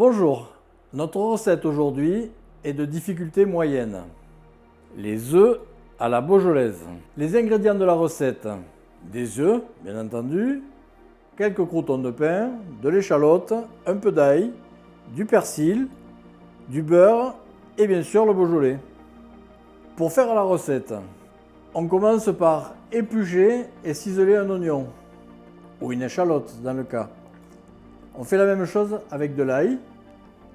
Bonjour, notre recette aujourd'hui est de difficulté moyenne. Les œufs à la beaujolaise. Les ingrédients de la recette: des œufs, bien entendu, quelques croûtons de pain, de l'échalote, un peu d'ail, du persil, du beurre et bien sûr le beaujolais. Pour faire la recette, on commence par éplucher et ciseler un oignon, ou une échalote dans le cas. On fait la même chose avec de l'ail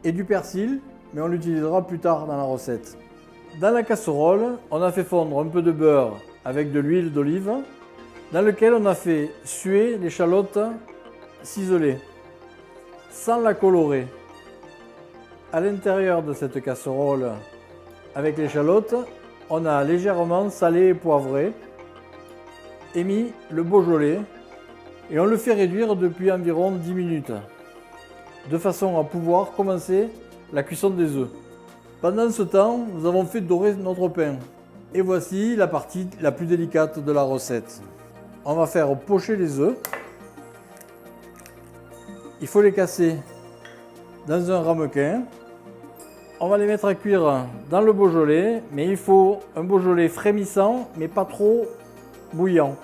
et du persil, mais on l'utilisera plus tard dans la recette. Dans la casserole, on a fait fondre un peu de beurre avec de l'huile d'olive, dans lequel on a fait suer l'échalote ciselée, sans la colorer. À l'intérieur de cette casserole, avec l'échalote, on a légèrement salé et poivré, et mis le beaujolais, et on le fait réduire depuis environ 10 minutes, de façon à pouvoir commencer la cuisson des œufs. Pendant ce temps, nous avons fait dorer notre pain. Et voici la partie la plus délicate de la recette. On va faire pocher les œufs. Il faut les casser dans un ramequin. On va les mettre à cuire dans le beaujolais, mais il faut un beaujolais frémissant, mais pas trop bouillant.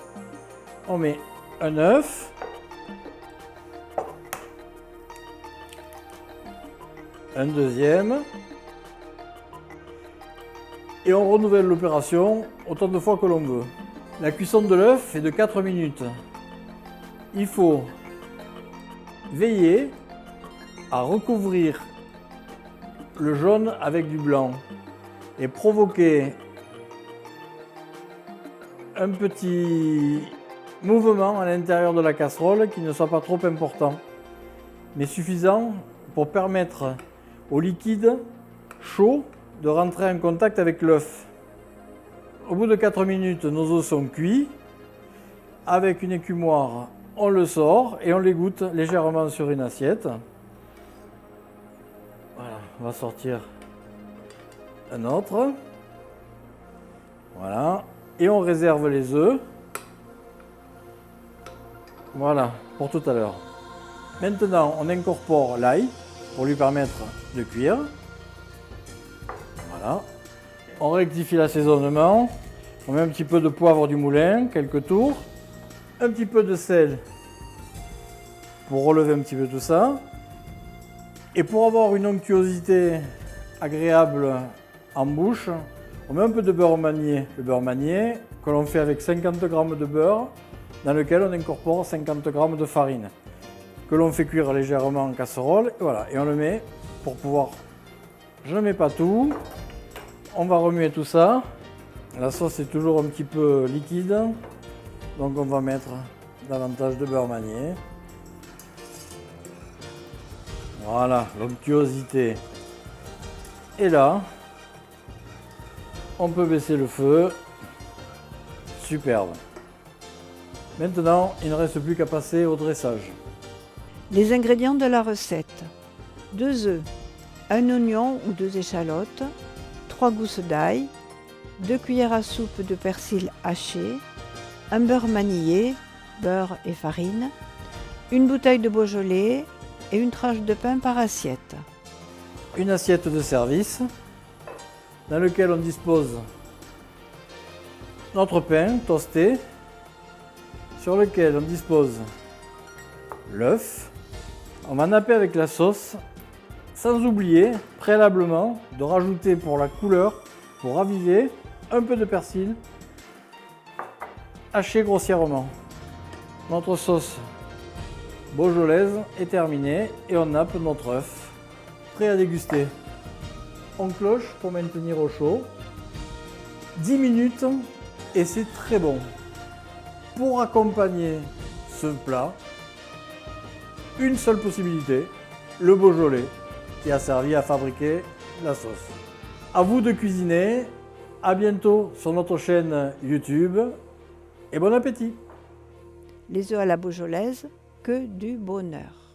On met un œuf, un deuxième, et on renouvelle l'opération autant de fois que l'on veut. La cuisson de l'œuf est de 4 minutes. Il faut veiller à recouvrir le jaune avec du blanc et provoquer un petit mouvement à l'intérieur de la casserole qui ne soit pas trop important, mais suffisant pour permettre au liquide chaud de rentrer en contact avec l'œuf. Au bout de 4 minutes, nos œufs sont cuits. Avec une écumoire, on le sort et on l'égoutte légèrement sur une assiette. Voilà, on va sortir un autre. Voilà, et on réserve les œufs. Voilà, pour tout à l'heure. Maintenant, on incorpore l'ail pour lui permettre de cuire. Voilà. On rectifie l'assaisonnement. On met un petit peu de poivre du moulin, quelques tours. Un petit peu de sel pour relever un petit peu tout ça. Et pour avoir une onctuosité agréable en bouche, on met un peu de beurre manié. Le beurre manié que l'on fait avec 50 g de beurre, dans lequel on incorpore 50 g de farine, que l'on fait cuire légèrement en casserole. Et voilà, et on le met pour pouvoir... Je ne mets pas tout. On va remuer tout ça. La sauce est toujours un petit peu liquide, donc on va mettre davantage de beurre manié. Voilà, l'onctuosité est là. On peut baisser le feu. Superbe. Maintenant, il ne reste plus qu'à passer au dressage. Les ingrédients de la recette: 2 œufs, un oignon ou 2 échalotes, 3 gousses d'ail, 2 cuillères à soupe de persil haché, un beurre manié, beurre et farine, une bouteille de beaujolais et une tranche de pain par assiette. Une assiette de service dans laquelle on dispose notre pain toasté, sur lequel on dispose l'œuf. On va napper avec la sauce, sans oublier préalablement de rajouter pour la couleur, pour raviver, un peu de persil haché grossièrement. Notre sauce beaujolaise est terminée et on nappe notre œuf, prêt à déguster. On cloche pour maintenir au chaud 10 minutes et c'est très bon. Pour accompagner ce plat, une seule possibilité, le beaujolais, qui a servi à fabriquer la sauce. À vous de cuisiner, à bientôt sur notre chaîne YouTube et bon appétit! Les œufs à la beaujolaise, que du bonheur.